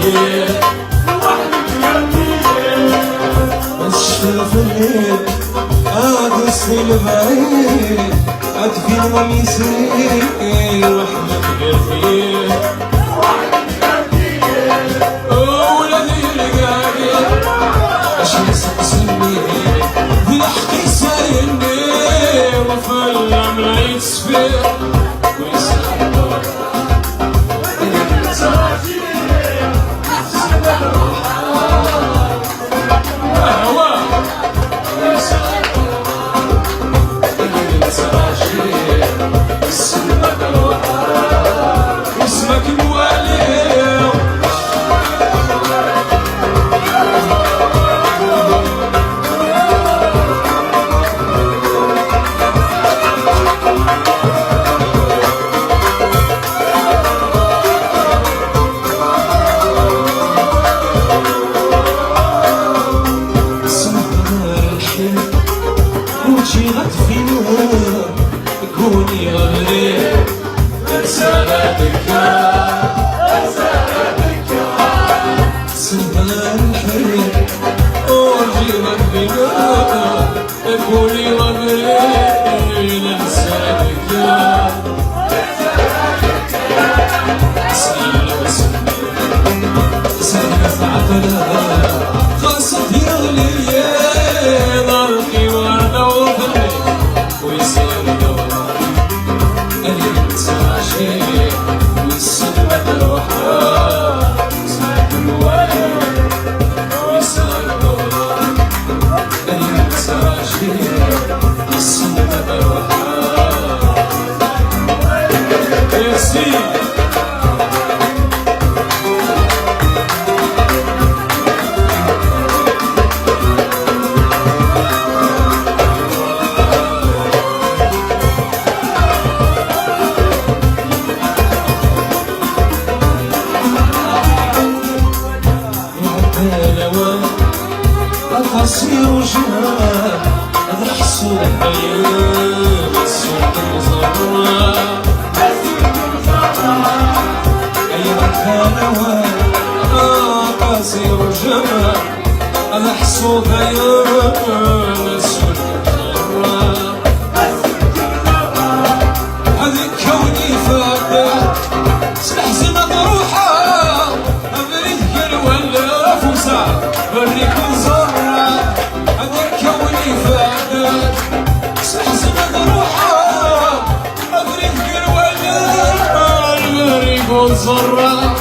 الليل الشرف الليل أقص البعيد أدفن وميسير وأحمد قلبي ولدي القاقي أشمس قسمي بلحقي سايلني وفي العمر يتصفي كوني غالي رسالتك سمع الحريق أرجي ربنا كوني غالي رسالتك سلف عقلها خاصة يغلي ضرقي وانا وظلي ويصير دوران اللي متساشي والسلمة الوحدة اسمك الوالد ويصير دوران اللي متساشي والسلمة الوحدة يا سيدي قصير وجمال هذا حسود الحياة حسود الزهراء أيها الكنوات قصير وجمال هذا حسود الحياة حسود الزهراء هذه كوني فاتح سلحزم روحها أبريك الولا فوسع بريك الزهراء روحها أبريك الولا البريق والزراء